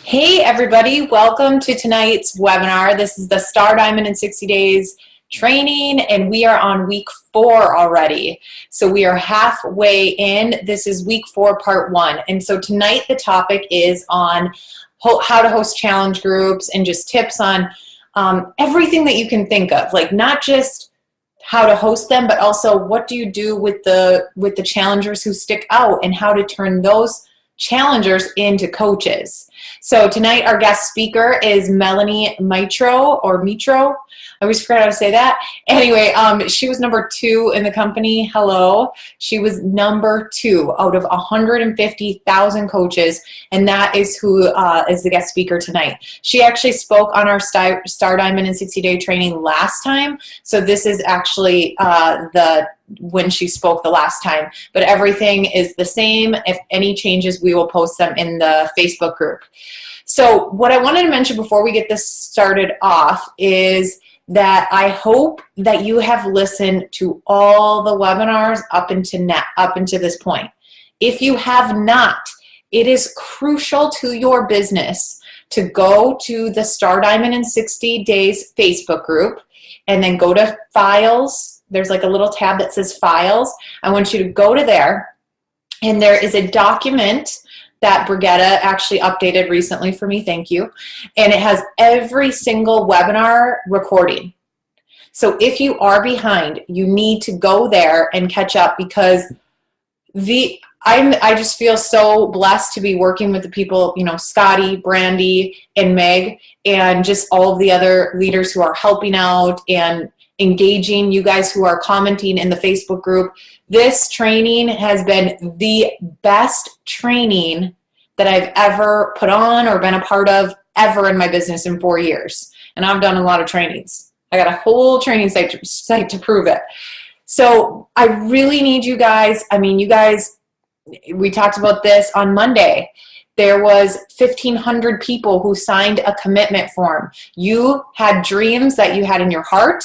Hey everybody, welcome to tonight's webinar. This is the Star Diamond in 60 Days training, and we are on week 4 already. So we are halfway in. This is week 4, part 1. And so tonight the topic is on how to host challenge groups and just tips on everything that you can think of, like not just how to host them, but also what do you do with the challengers who stick out and how to turn those challengers into coaches. So tonight our guest speaker is Melanie Mitro, or Mitro. I always forget how to say that. Anyway, she was number 2 in the company. Hello. She was number 2 out of 150,000 coaches, and that is who is the guest speaker tonight. She actually spoke on our Star Diamond in 60 Day training last time, so this is actually when she spoke the last time, but everything is the same. If any changes, we will post them in the Facebook group. So what I wanted to mention before we get this started off is that I hope that you have listened to all the webinars up into this point. If you have not, it is crucial to your business to go to the Star Diamond in 60 Days Facebook group and then go to Files. There's like a little tab that says Files. I want you to go to there, and there is a document that Brigitta actually updated recently for me, thank you, and it has every single webinar recording. So if you are behind, you need to go there and catch up, because I just feel so blessed to be working with the people, you know, Scotty, Brandy, and Meg, and just all of the other leaders who are helping out and engaging, you guys who are commenting in the Facebook group. This training has been the best training that I've ever put on or been a part of ever in my business in 4 years. And I've done a lot of trainings. I got a whole training site to prove it. So I really need you guys. I mean, you guys, we talked about this on Monday. There was 1,500 people who signed a commitment form. You had dreams that you had in your heart.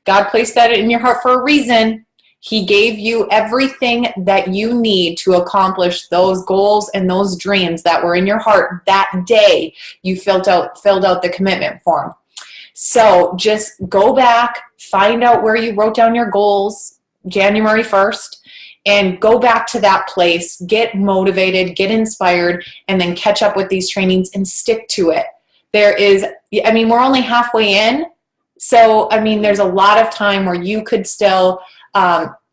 God placed that in your heart for a reason. He gave you everything that you need to accomplish those goals and those dreams that were in your heart that day you filled out the commitment form. So just go back, find out where you wrote down your goals January 1st, and go back to that place, get motivated, get inspired, and then catch up with these trainings and stick to it. We're only halfway in, so I mean, there's a lot of time where you could still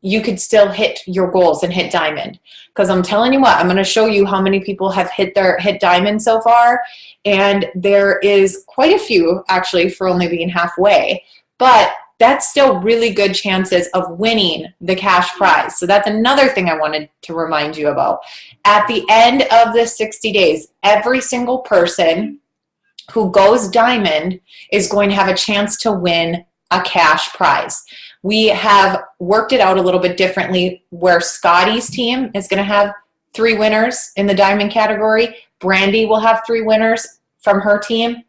hit your goals and hit diamond. Because I'm telling you what, I'm going to show you how many people have hit diamond so far, and there is quite a few actually for only being halfway, but that's still really good chances of winning the cash prize. So that's another thing I wanted to remind you about. At the end of the 60 days, every single person who goes diamond is going to have a chance to win a cash prize. We have worked it out a little bit differently, where Scotty's team is going to have 3 winners in the diamond category. Brandy will have 3 winners from her team.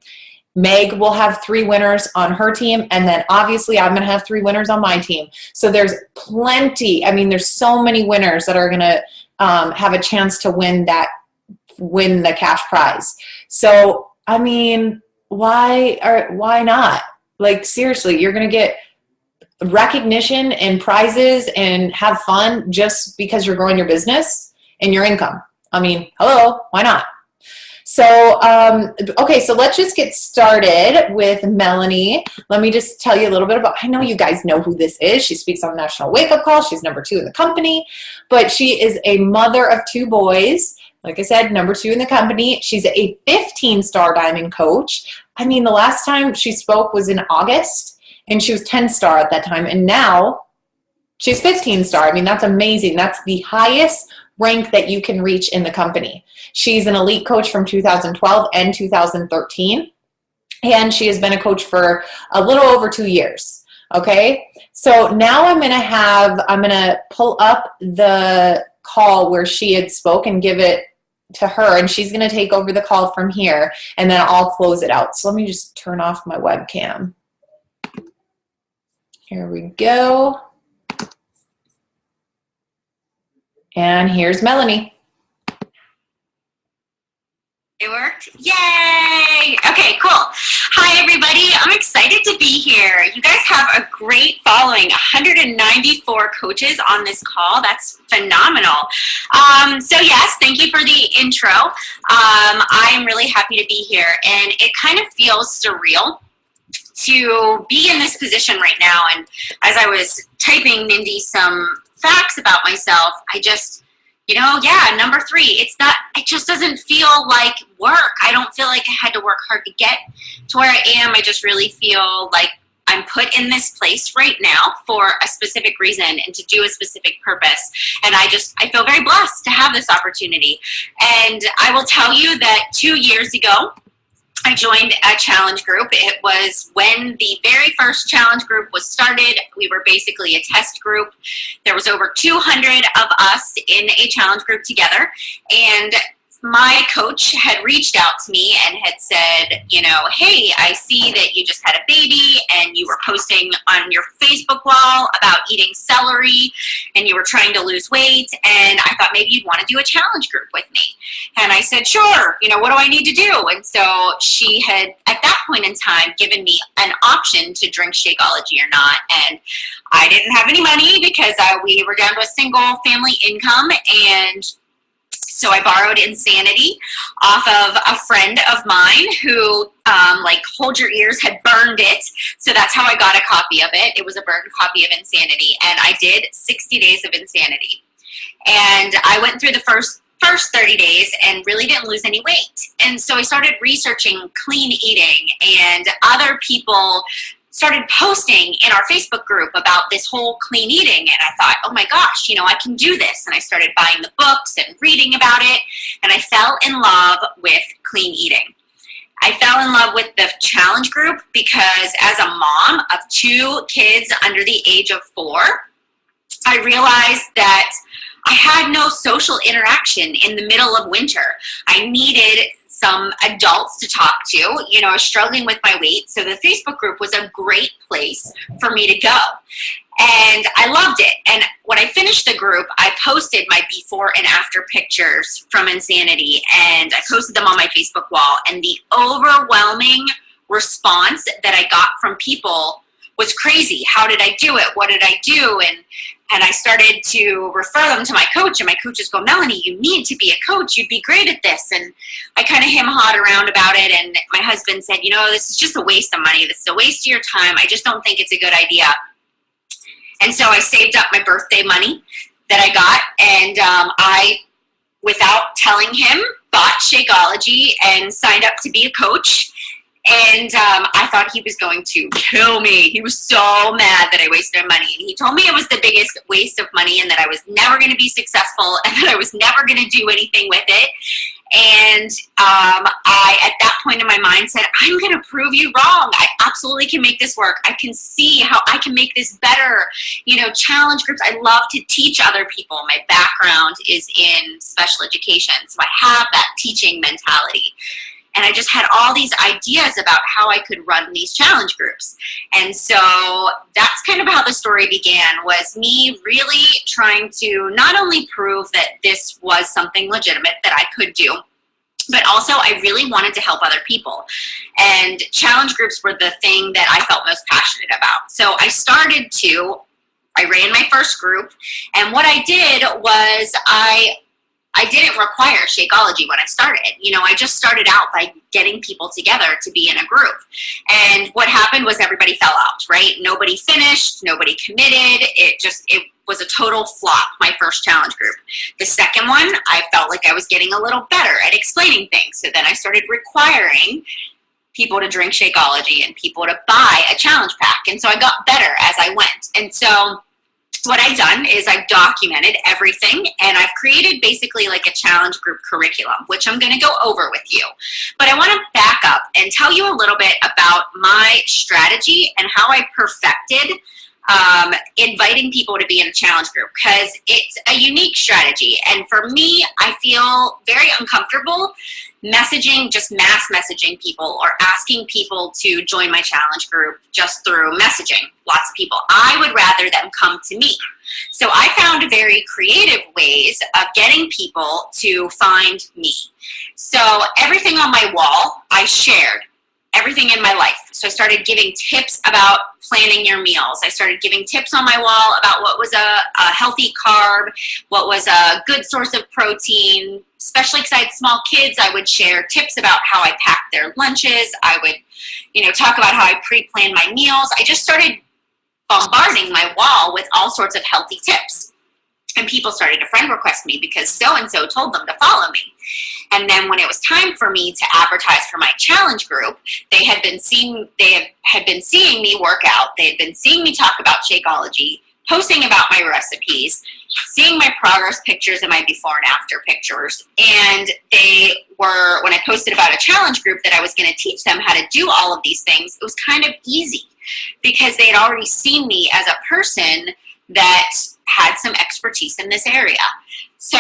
Meg will have 3 winners on her team, and then obviously I'm going to have 3 winners on my team. So there's plenty. I mean, there's so many winners that are going to have a chance to win the cash prize. So I mean, why not? Like, seriously, you're going to get recognition and prizes and have fun just because you're growing your business and your income. I mean, hello, why not? So, okay, so let's just get started with Melanie. Let me just tell you a little bit about, I know you guys know who this is. She speaks on National Wake Up Call. She's number 2 in the company, but she is a mother of 2 boys. Like I said, number 2 in the company. She's a 15-star diamond coach. I mean, the last time she spoke was in August, and she was 10-star at that time, and now she's 15-star. I mean, that's amazing. That's the highest rank that you can reach in the company. She's an elite coach from 2012 and 2013, and she has been a coach for a little over 2 years. Okay, so now I'm going to pull up the call where she had spoke and give it to her, and she's going to take over the call from here, and then I'll close it out. So let me just turn off my webcam. Here we go. And here's Melanie. It worked? Yay! Okay, cool. Hi, everybody. I'm excited to be here. You guys have a great following, 194 coaches on this call. That's phenomenal. So yes, thank you for the intro. I'm really happy to be here, and it kind of feels surreal to be in this position right now. And as I was typing Mindy some facts about myself, I just, number 3, it just doesn't feel like work. I don't feel like I had to work hard to get to where I am. I just really feel like I'm put in this place right now for a specific reason and to do a specific purpose. And I feel very blessed to have this opportunity. And I will tell you that 2 years ago, I joined a challenge group. It was when the very first challenge group was started. We were basically a test group. There was over 200 of us in a challenge group together. And my coach had reached out to me and had said, hey, I see that you just had a baby and you were posting on your Facebook wall about eating celery and you were trying to lose weight, and I thought maybe you'd want to do a challenge group with me. And I said, sure, what do I need to do? And so she had, at that point in time, given me an option to drink Shakeology or not. And I didn't have any money because we were down to a single family income, and so I borrowed Insanity off of a friend of mine who, hold your ears, had burned it. So that's how I got a copy of it. It was a burned copy of Insanity. And I did 60 days of Insanity. And I went through the first 30 days and really didn't lose any weight. And so I started researching clean eating, and other people started posting in our Facebook group about this whole clean eating. And I thought, oh my gosh, I can do this. And I started buying the books and reading about it. And I fell in love with clean eating. I fell in love with the challenge group because as a mom of 2 kids under the age of 4, I realized that I had no social interaction in the middle of winter. I needed some adults to talk to. I was struggling with my weight, so the Facebook group was a great place for me to go. And I loved it. And when I finished the group, I posted my before and after pictures from Insanity, and I posted them on my Facebook wall. And the overwhelming response that I got from people was crazy. How did I do it? What did I do? And I started to refer them to my coach, and my coaches go, Melanie, you need to be a coach. You'd be great at this. And I kind of hem-hawed around about it, and my husband said, this is just a waste of money. This is a waste of your time. I just don't think it's a good idea. And so I saved up my birthday money that I got, and I, without telling him, bought Shakeology and signed up to be a coach. And I thought he was going to kill me. He was so mad that I wasted money. And he told me it was the biggest waste of money and that I was never going to be successful and that I was never going to do anything with it. And I, at that point in my mind, said, I'm going to prove you wrong. I absolutely can make this work. I can see how I can make this better. Challenge groups. I love to teach other people. My background is in special education, so I have that teaching mentality. And I just had all these ideas about how I could run these challenge groups. And so that's kind of how the story began, was me really trying to not only prove that this was something legitimate that I could do, but also I really wanted to help other people. And challenge groups were the thing that I felt most passionate about. So I ran my first group, and what I did was I didn't require Shakeology when I started. I just started out by getting people together to be in a group. And what happened was everybody fell out, right? Nobody finished, nobody committed. It was a total flop, my first challenge group. The second one, I felt like I was getting a little better at explaining things. So then I started requiring people to drink Shakeology and people to buy a challenge pack. And so I got better as I went. And so what I've done is I've documented everything, and I've created basically like a challenge group curriculum, which I'm going to go over with you. But I want to back up and tell you a little bit about my strategy and how I perfected inviting people to be in a challenge group, because it's a unique strategy. And for me, I feel very uncomfortable messaging, just mass messaging people or asking people to join my challenge group just through messaging lots of people. I would rather them come to me. So I found very creative ways of getting people to find me. So everything on my wall, I shared. Everything in my life. So I started giving tips about planning your meals. I started giving tips on my wall about what was a healthy carb, what was a good source of protein, especially because I had small kids. I would share tips about how I packed their lunches. I would, talk about how I pre-planned my meals. I just started bombarding my wall with all sorts of healthy tips. And people started to friend request me because so-and-so told them to follow me. And then when it was time for me to advertise for my challenge group, they had been seeing me work out. They had been seeing me talk about Shakeology, posting about my recipes, seeing my progress pictures and my before and after pictures. And they were, when I posted about a challenge group that I was going to teach them how to do all of these things, it was kind of easy because they had already seen me as a person that had some expertise in this area. So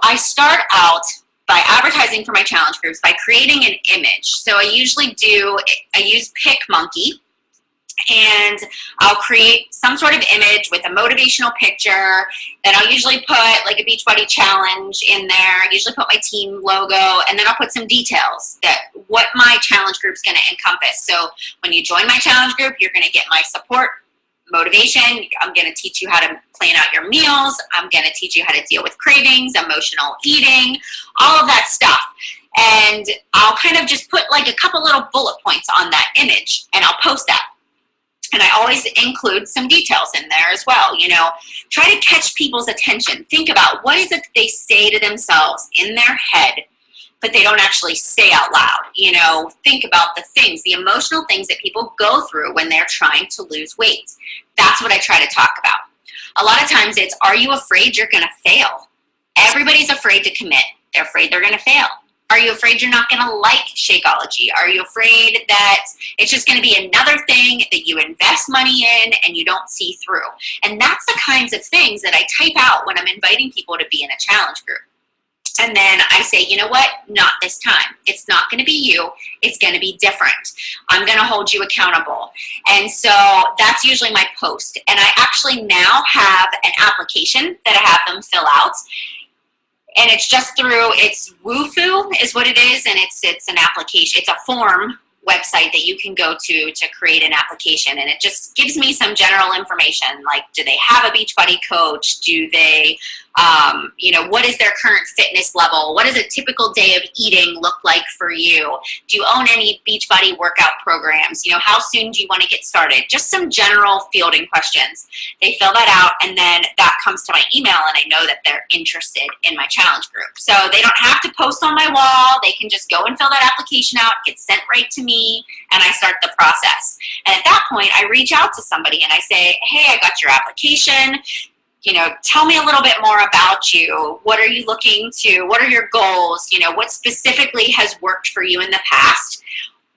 I start out by advertising for my challenge groups by creating an image. So I use PicMonkey, and I'll create some sort of image with a motivational picture. Then I'll usually put like a Beachbody challenge in there. I usually put my team logo, and then I'll put some details that what my challenge group's going to encompass. So when you join my challenge group, you're going to get my support, motivation. I'm going to teach you how to plan out your meals. I'm going to teach you how to deal with cravings, emotional eating, all of that stuff. And I'll kind of just put like a couple little bullet points on that image, and I'll post that. And I always include some details in there as well. Try to catch people's attention. Think about what is it that they say to themselves in their head, but they don't actually say out loud. Think about the things, the emotional things that people go through when they're trying to lose weight. That's what I try to talk about. A lot of times it's, are you afraid you're going to fail? Everybody's afraid to commit. They're afraid they're going to fail. Are you afraid you're not going to like Shakeology? Are you afraid that it's just going to be another thing that you invest money in and you don't see through? And that's the kinds of things that I type out when I'm inviting people to be in a challenge group. And then I say, you know what? Not this time. It's not going to be you. It's going to be different. I'm going to hold you accountable. And so that's usually my post. And I actually now have an application that I have them fill out. And it's just through, it's Woofu is what it is. And it's an application. It's a form website that you can go to create an application, and it just gives me some general information like, do they have a Beachbody coach? Do they what is their current fitness level? What does a typical day of eating look like for you? Do you own any Beachbody workout programs? How soon do you want to get started? Just some general fielding questions. They fill that out, and then that comes to my email, and I know that they're interested in my challenge group. So they don't have to post on my wall. They can just go and fill that application out, get sent right to me, and I start the process. And at that point, I reach out to somebody and I say, hey, I got your application. Tell me a little bit more about you. What are you looking to? What are your goals? What specifically has worked for you in the past?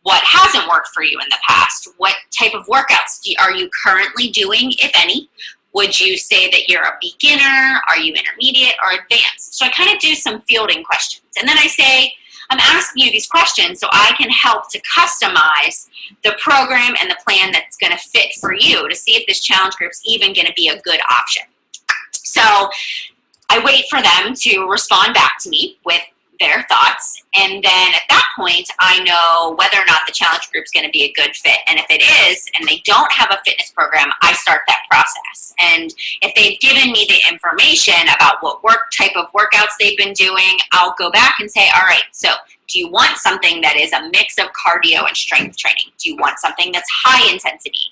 What hasn't worked for you in the past? What type of workouts are you currently doing, if any? Would you say that you're a beginner? Are you intermediate or advanced? So I kind of do some fielding questions. And then I say, I'm asking you these questions so I can help to customize the program and the plan that's going to fit for you to see if this challenge group's even going to be a good option. So I wait for them to respond back to me with their thoughts, and then at that point I know whether or not the challenge group's going to be a good fit. And if it is, and they don't have a fitness program, I start that process. And if they've given me the information about what type of workouts they've been doing, I'll go back and say, all right, so do you want something that is a mix of cardio and strength training? Do you want something that's high intensity?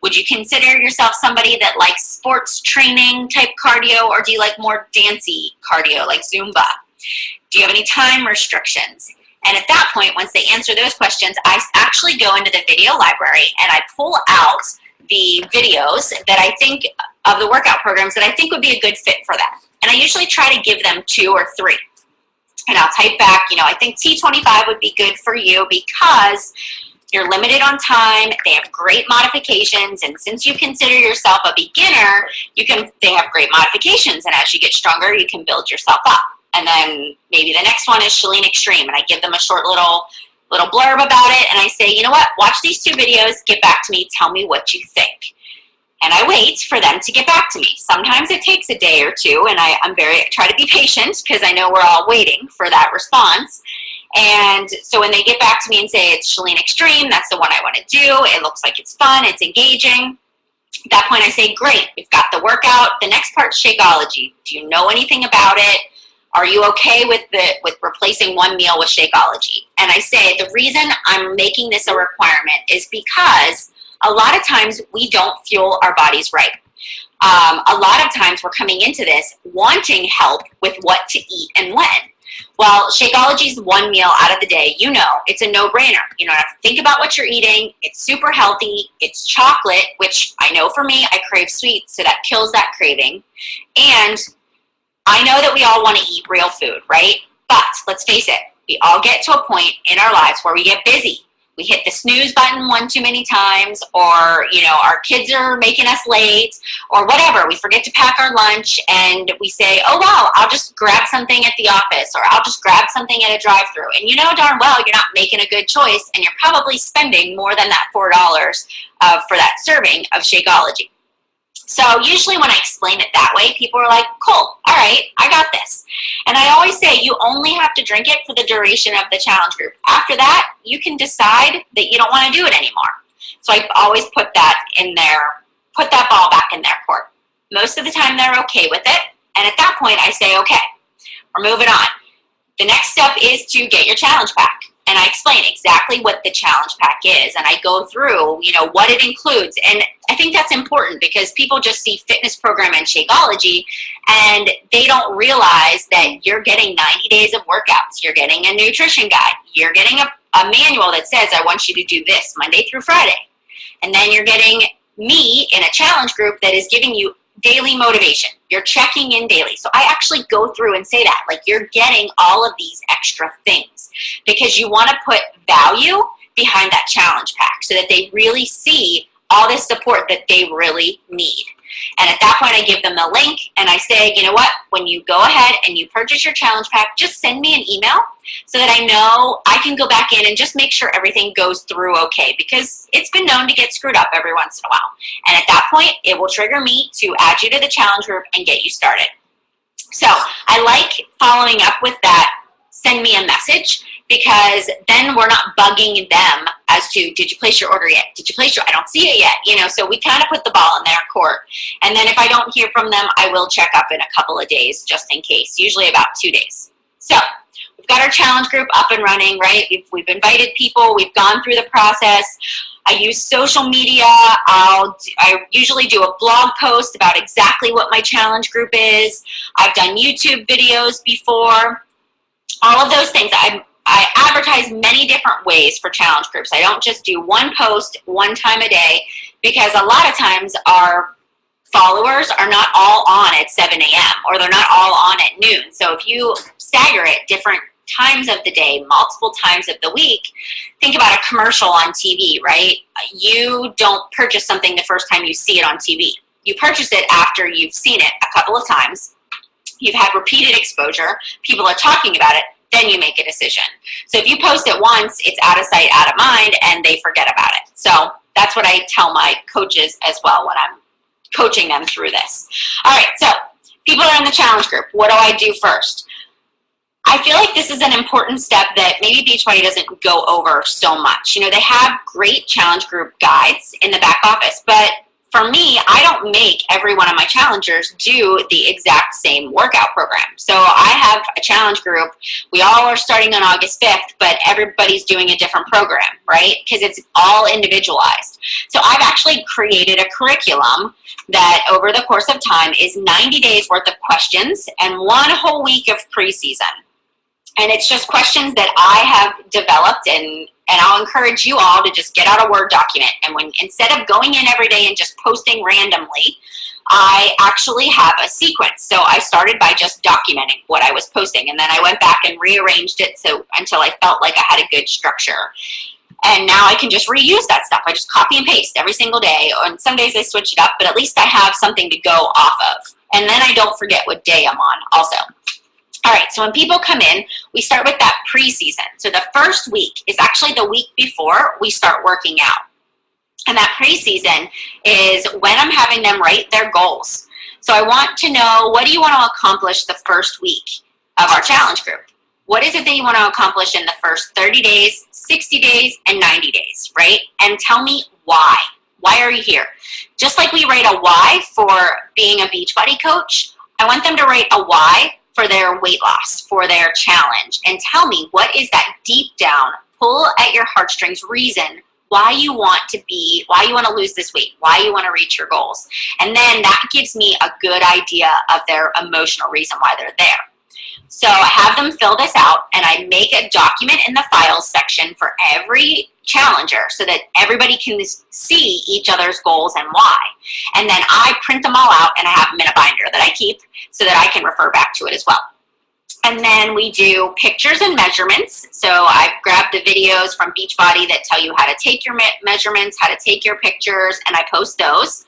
Would you consider yourself somebody that likes sports training type cardio, or do you like more dancey cardio like Zumba? Do you have any time restrictions? And at that point, once they answer those questions, I actually go into the video library and I pull out the videos that I think of the workout programs that I think would be a good fit for them. And I usually try to give them 2 or 3. And I'll type back, I think T25 would be good for you because You're limited on time. They have great modifications, and since you consider yourself a beginner, they have great modifications, and as you get stronger, you can build yourself up. And then maybe the next one is Chalene Extreme, and I give them a short little blurb about it, and I say, you know what, watch these 2 videos, get back to me, tell me what you think. And I wait for them to get back to me. Sometimes it takes a day or 2, and I try to be patient because I know we're all waiting for that response. And so when they get back to me and say it's Chalene Extreme, that's the one I want to do, it looks like it's fun, it's engaging. At that point I say, great, we've got the workout. The next part's Shakeology. Do you know anything about it? Are you okay with replacing one meal with Shakeology? And I say the reason I'm making this a requirement is because a lot of times we don't fuel our bodies right. A lot of times we're coming into this wanting help with what to eat and when. Well, Shakeology is one meal out of the day. You know, it's a no-brainer. You don't have to think about what you're eating. It's super healthy. It's chocolate, which I know for me, I crave sweets, so that kills that craving. And I know that we all want to eat real food, right? But let's face it, we all get to a point in our lives where we get busy. We hit the snooze button one too many times, or, you know, our kids are making us late, or whatever. We forget to pack our lunch, and we say, oh, wow, I'll just grab something at the office, or I'll just grab something at a drive-thru. And you know darn well you're not making a good choice, and you're probably spending more than that $4 for that serving of Shakeology. So usually when I explain it that way, people are like, cool, all right, I got this. And I always say you only have to drink it for the duration of the challenge group. After that, you can decide that you don't want to do it anymore. So I always put that ball back in their court. Most of the time they're okay with it. And at that point I say, okay, we're moving on. The next step is to get your challenge pack. And I explain exactly what the challenge pack is. And I go through, you know, what it includes. And I think that's important because people just see fitness program and Shakeology, and they don't realize that you're getting 90 days of workouts. You're getting a nutrition guide. You're getting a manual that says, I want you to do this Monday through Friday. And then you're getting me in a challenge group that is giving you daily motivation. You're checking in daily. So I actually go through and say that, like, you're getting all of these extra things because you want to put value behind that challenge pack so that they really see all this support that they really need. And at that point, I give them the link and I say, you know what, when you go ahead and you purchase your challenge pack, just send me an email so that I know I can go back in and just make sure everything goes through okay, because it's been known to get screwed up every once in a while. And at that point, it will trigger me to add you to the challenge group and get you started. So I like following up with that, send me a message, because then we're not bugging them as to, did you place your order yet? Did you place I don't see it yet. You know, so we kind of put the ball in their court. And then if I don't hear from them, I will check up in a couple of days just in case, usually about 2 days. So we've got our challenge group up and running, right? We've invited people. We've gone through the process. I use social media. I usually do a blog post about exactly what my challenge group is. I've done YouTube videos before. All of those things. I advertise many different ways for challenge groups. I don't just do one post one time a day, because a lot of times our followers are not all on at 7 a.m. or they're not all on at noon. So if you stagger it different times of the day, multiple times of the week, think about a commercial on TV, right? You don't purchase something the first time you see it on TV. You purchase it after you've seen it a couple of times. You've had repeated exposure. People are talking about it. Then you make a decision. So if you post it once, it's out of sight, out of mind, and they forget about it. So that's what I tell my coaches as well when I'm coaching them through this. All right, so people are in the challenge group. What do I do first? I feel like this is an important step that maybe Beachbody doesn't go over so much. You know, they have great challenge group guides in the back office, but for me, I don't make every one of my challengers do the exact same workout program. So I have a challenge group. We all are starting on August 5th, but everybody's doing a different program, right? Because it's all individualized. So I've actually created a curriculum that over the course of time is 90 days worth of questions and 1 whole week of preseason. And it's just questions that I have developed, and I'll encourage you all to just get out a Word document. And instead of going in every day and just posting randomly, I actually have a sequence. So I started by just documenting what I was posting, and then I went back and rearranged it until I felt like I had a good structure. And now I can just reuse that stuff. I just copy and paste every single day. On some days I switch it up, but at least I have something to go off of. And then I don't forget what day I'm on also. All right, so when people come in, we start with that preseason. So the first week is actually the week before we start working out. And that preseason is when I'm having them write their goals. So I want to know, what do you want to accomplish the first week of our challenge group? What is it that you want to accomplish in the first 30 days, 60 days, and 90 days, right? And tell me why. Why are you here? Just like we write a why for being a Beachbody coach, I want them to write a why for their weight loss, for their challenge. And tell me, what is that deep down, pull at your heartstrings reason why you want to lose this weight, why you want to reach your goals. And then that gives me a good idea of their emotional reason why they're there. So I have them fill this out, and I make a document in the files section for every challenger so that everybody can see each other's goals and why. And then I print them all out, and I have them in a binder that I keep so that I can refer back to it as well. And then we do pictures and measurements. So I've grabbed the videos from Beachbody that tell you how to take your measurements, how to take your pictures, and I post those.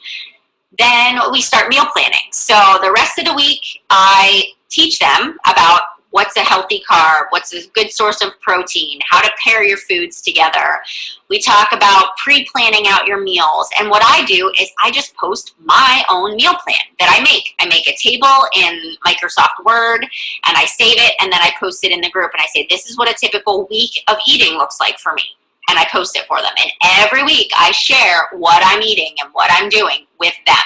Then we start meal planning. So the rest of the week, I teach them about what's a healthy carb, what's a good source of protein, how to pair your foods together. We talk about pre-planning out your meals. And what I do is I just post my own meal plan that I make. I make a table in Microsoft Word, and I save it, and then I post it in the group, and I say, this is what a typical week of eating looks like for me. And I post it for them. And every week I share what I'm eating and what I'm doing with them.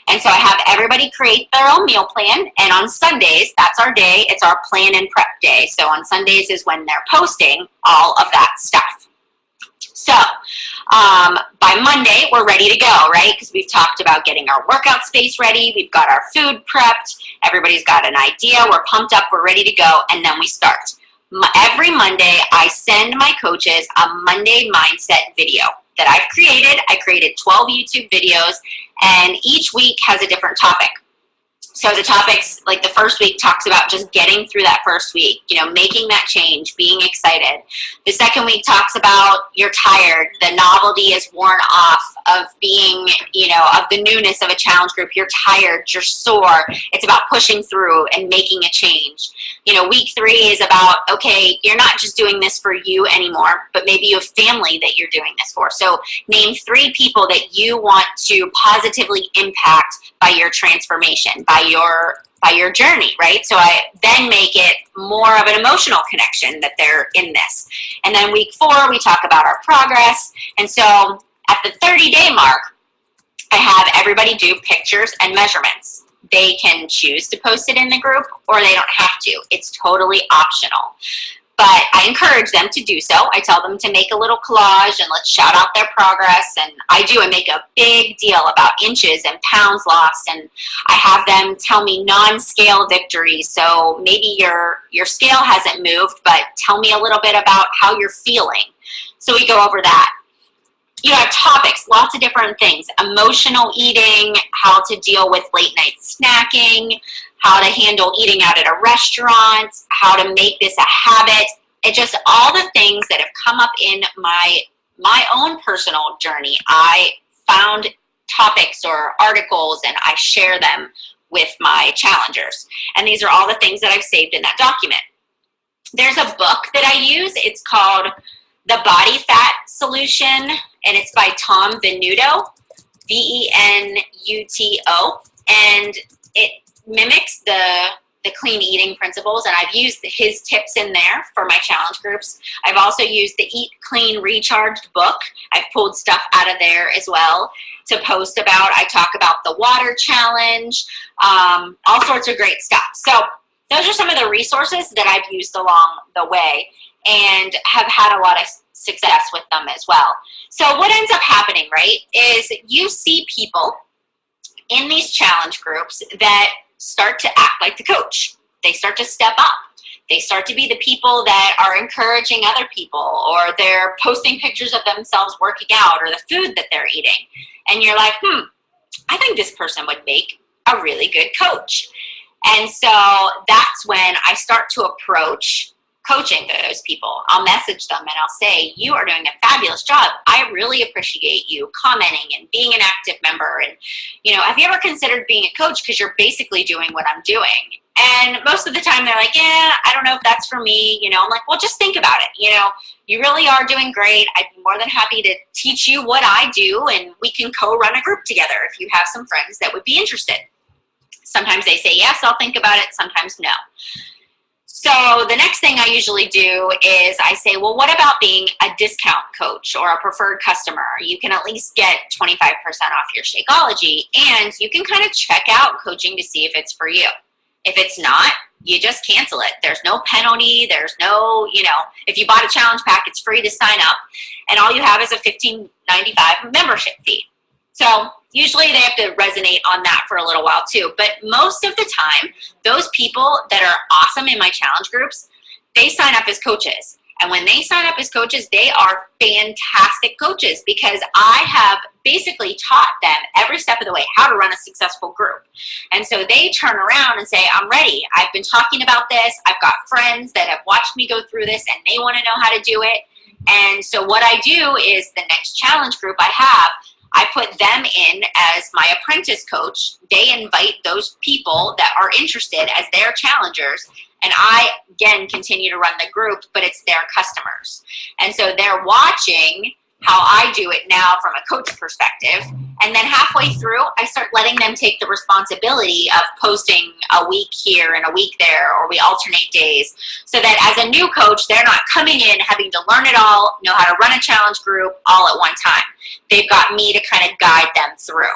And so I have everybody create their own meal plan. And on Sundays, that's our day. It's our plan and prep day. So on Sundays is when they're posting all of that stuff. So by Monday, we're ready to go, right? Because we've talked about getting our workout space ready. We've got our food prepped. Everybody's got an idea. We're pumped up. We're ready to go. And then we start. Every Monday, I send my coaches a Monday mindset video that I've created. I created 12 YouTube videos, and each week has a different topic. So the topics, like the first week talks about just getting through that first week, making that change, being excited. The second week talks about you're tired, the novelty is worn off of being, of the newness of a challenge group. You're tired, you're sore. It's about pushing through and making a change. Week 3 is about, okay, you're not just doing this for you anymore, but maybe you have family that you're doing this for. So name 3 people that you want to positively impact by your transformation, by your journey, right? So I then make it more of an emotional connection that they're in this. And then week 4, we talk about our progress. And so at the 30-day mark, I have everybody do pictures and measurements. They can choose to post it in the group, or they don't have to. It's totally optional. But I encourage them to do so. I tell them to make a little collage and let's shout out their progress. And I make a big deal about inches and pounds lost. And I have them tell me non-scale victories. So maybe your scale hasn't moved, but tell me a little bit about how you're feeling. So we go over that. Topics, lots of different things. Emotional eating, how to deal with late night snacking, how to handle eating out at a restaurant, how to make this a habit. It's just all the things that have come up in my own personal journey. I found topics or articles and I share them with my challengers. And these are all the things that I've saved in that document. There's a book that I use. It's called The Body Fat Solution, and it's by Tom Venuto, Venuto, and it mimics the clean eating principles, and I've used his tips in there for my challenge groups. I've also used the Eat Clean Recharged book. I've pulled stuff out of there as well to post about. I talk about the water challenge, all sorts of great stuff. So those are some of the resources that I've used along the way and have had a lot of success with them as well. So what ends up happening, right, is you see people in these challenge groups that start to act like the coach. They start to step up. They start to be the people that are encouraging other people, or they're posting pictures of themselves working out or the food that they're eating. And you're like, I think this person would make a really good coach. And so that's when I start to approach coaching those people. I'll message them and I'll say, you are doing a fabulous job. I really appreciate you commenting and being an active member. And, have you ever considered being a coach? Because you're basically doing what I'm doing. And most of the time they're like, I don't know if that's for me. I'm like, well, just think about it. You really are doing great. I'd be more than happy to teach you what I do, and we can co-run a group together if you have some friends that would be interested. Sometimes they say, yes, I'll think about it. Sometimes no. So the next thing I usually do is I say, well, what about being a discount coach or a preferred customer? You can at least get 25% off your Shakeology, and you can kind of check out coaching to see if it's for you. If it's not, you just cancel it. There's no penalty. There's no, if you bought a challenge pack, it's free to sign up, and all you have is a $15.95 membership fee. So usually they have to resonate on that for a little while too. But most of the time, those people that are awesome in my challenge groups, they sign up as coaches. And when they sign up as coaches, they are fantastic coaches, because I have basically taught them every step of the way how to run a successful group. And so they turn around and say, I'm ready. I've been talking about this. I've got friends that have watched me go through this and they want to know how to do it. And so what I do is the next challenge group I have, I put them in as my apprentice coach. They invite those people that are interested as their challengers. And I, again, continue to run the group, but it's their customers. And so they're watching how I do it now from a coach perspective. And then halfway through, I start letting them take the responsibility of posting a week here and a week there, or we alternate days, so that as a new coach, they're not coming in having to learn it all, know how to run a challenge group all at one time. They've got me to kind of guide them through.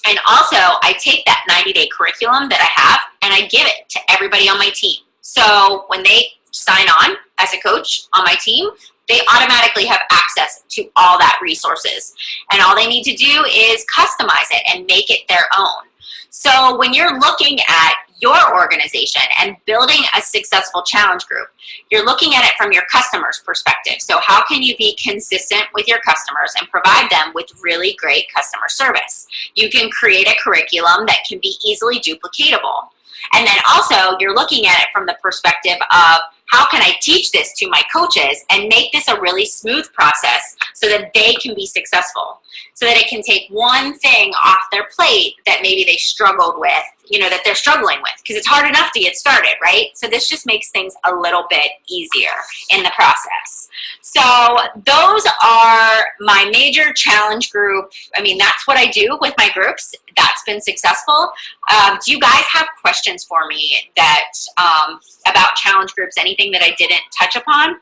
And also, I take that 90-day curriculum that I have and I give it to everybody on my team. So when they sign on as a coach on my team, they automatically have access to all that resources. And all they need to do is customize it and make it their own. So when you're looking at your organization and building a successful challenge group, you're looking at it from your customer's perspective. So how can you be consistent with your customers and provide them with really great customer service? You can create a curriculum that can be easily duplicatable. And then also you're looking at it from the perspective of, how can I teach this to my coaches and make this a really smooth process so that they can be successful, so that it can take one thing off their plate that maybe they struggled with, that they're struggling with, because it's hard enough to get started, right? So this just makes things a little bit easier in the process. So those are my major challenge group. That's what I do with my groups. That's been successful. Do you guys have questions for me that about challenge groups, anything that I didn't touch upon?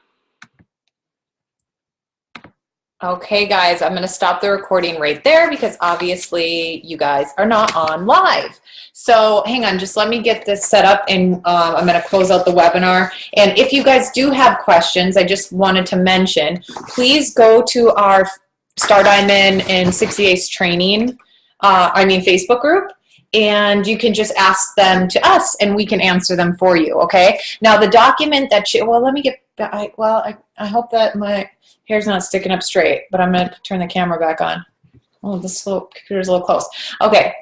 Okay, guys, I'm going to stop the recording right there because obviously you guys are not on live. So hang on, just let me get this set up, and I'm going to close out the webinar. And if you guys do have questions, I just wanted to mention, please go to our Star Diamond and 60 Days Training, Facebook group. And you can just ask them to us, and we can answer them for you, okay? Now, the document that I hope that my hair's not sticking up straight, but I'm going to turn the camera back on. Oh, this computer's a little close. Okay,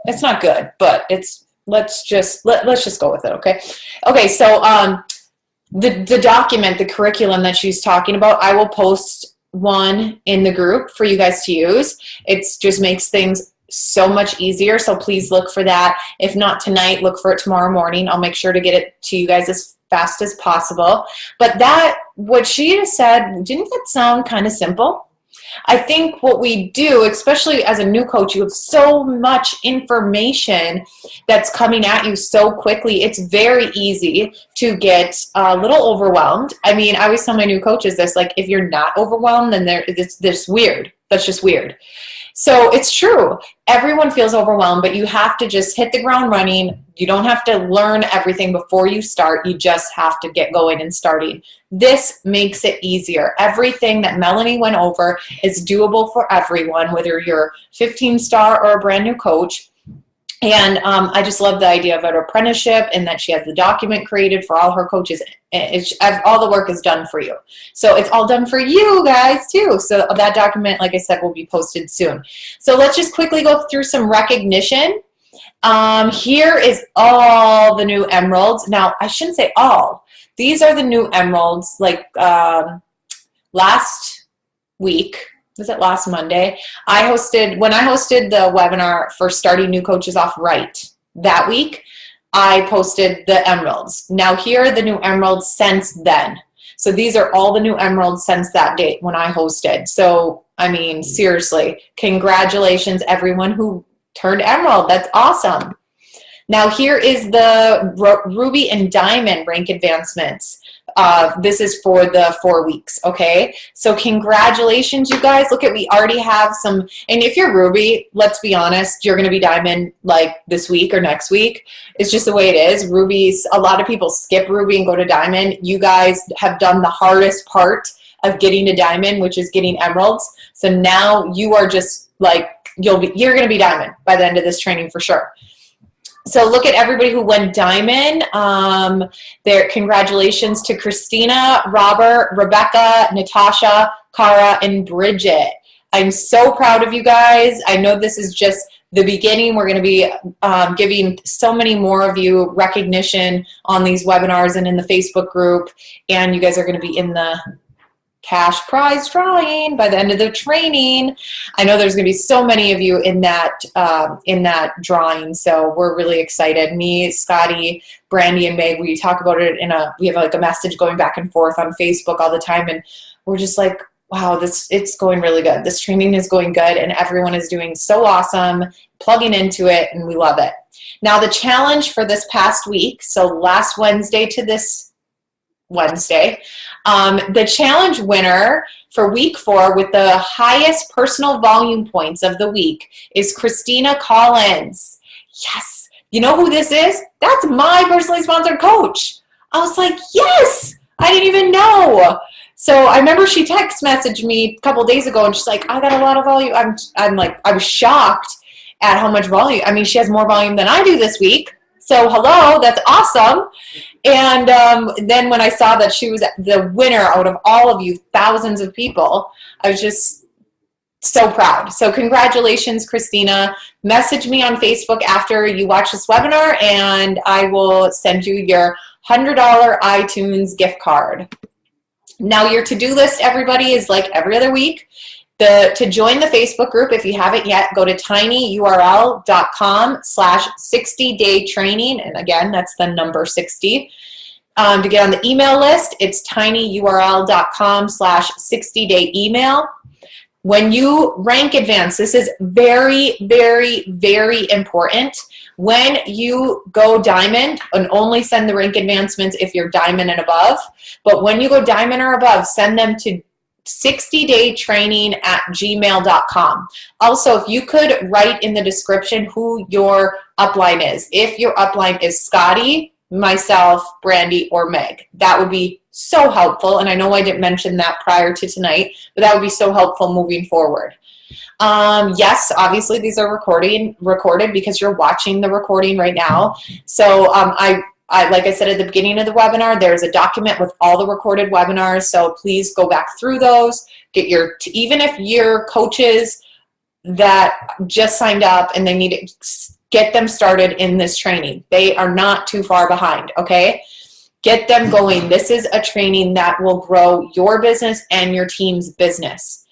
it's not good, but let's just go with it, okay? Okay, so the document, the curriculum that she's talking about, I will post one in the group for you guys to use. It just makes things so much easier, so please look for that. If not tonight, look for it tomorrow morning. I'll make sure to get it to you guys as fast as possible. But what she just said, didn't that sound kind of simple? I think what we do, especially as a new coach, you have so much information that's coming at you so quickly. It's very easy to get a little overwhelmed. I always tell my new coaches this, like, if you're not overwhelmed, then it's weird. That's just weird. So it's true. Everyone feels overwhelmed, but you have to just hit the ground running. You don't have to learn everything before you start. You just have to get going and starting. This makes it easier. Everything that Melanie went over is doable for everyone, whether you're 15-star or a brand new coach. And I just love the idea of an apprenticeship, and that she has the document created for all her coaches. All the work is done for you. So it's all done for you guys too. So that document, like I said, will be posted soon. So let's just quickly go through some recognition. Here is all the new emeralds. Now, I shouldn't say all. These are the new emeralds, like last week, was it last Monday? When I hosted the webinar for starting new coaches off right that week, I posted the emeralds. Now here are the new emeralds since then. So these are all the new emeralds since that date when I hosted. So, I mean, seriously, congratulations everyone who turned emerald. That's awesome. Now here is the Ruby and Diamond rank advancements. This is for the 4 weeks, okay? So congratulations, you guys. Look at, we already have some, and if you're Ruby, let's be honest, you're gonna be Diamond like this week or next week. It's just the way it is. Ruby's, a lot of people skip Ruby and go to Diamond. You guys have done the hardest part of getting to Diamond, which is getting emeralds. So now you are just like, you're gonna be Diamond by the end of this training for sure. So look at everybody who went Diamond. Congratulations to Christina, Robert, Rebecca, Natasha, Cara, and Bridget. I'm so proud of you guys. I know this is just the beginning. We're going to be giving so many more of you recognition on these webinars and in the Facebook group. And you guys are going to be in the cash prize drawing by the end of the training. I know there's going to be so many of you in that drawing, so we're really excited. Me, Scotty, Brandy, and Meg, we talk about it we have like a message going back and forth on Facebook all the time, and we're just like, wow, it's going really good. This training is going good, and everyone is doing so awesome, plugging into it, and we love it. Now the challenge for this past week, so last Wednesday to this Wednesday, the challenge winner for week 4 with the highest personal volume points of the week is Christina Collins. Yes. You know who this is? That's my personally sponsored coach. I was like, yes, I didn't even know. So I remember she text messaged me a couple days ago and she's like, I got a lot of volume. I'm like, I was shocked at how much volume. I mean, she has more volume than I do this week. So hello, that's awesome. And then when I saw that she was the winner out of all of you, thousands of people, I was just so proud. So congratulations, Christina. Message me on Facebook after you watch this webinar, and I will send you your $100 iTunes gift card. Now your to-do list, everybody, is like every other week. To join the Facebook group, if you haven't yet, go to tinyurl.com/60-day training. And again, that's the number 60. To get on the email list, it's tinyurl.com/60-day email. When you rank advance, this is very, very, very important. When you go Diamond, and only send the rank advancements if you're Diamond and above, but when you go Diamond or above, send them to 60daytraining@gmail.com. Also, if you could write in the description who your upline is. If your upline is Scotty, myself, Brandy, or Meg, that would be so helpful. And I know I didn't mention that prior to tonight, but that would be so helpful moving forward. Yes, obviously these are recorded because you're watching the recording right now. So I like I said at the beginning of the webinar, there's a document with all the recorded webinars. So please go back through those. Even if your coaches that just signed up and they need to get them started in this training, they are not too far behind. Okay, get them going. This is a training that will grow your business and your team's business.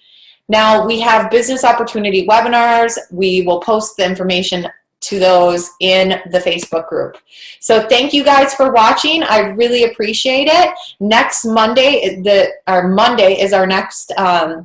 Now we have business opportunity webinars. We will post the information to those in the Facebook group. So thank you guys for watching. I really appreciate it. Next Monday, Monday is our next, I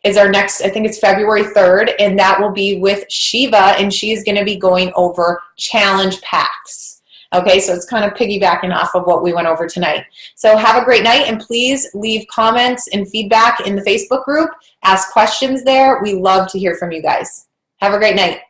think it's February 3rd, and that will be with Shiva, and she is going to be going over challenge packs. Okay, so it's kind of piggybacking off of what we went over tonight. So have a great night, and please leave comments and feedback in the Facebook group. Ask questions there. We love to hear from you guys. Have a great night.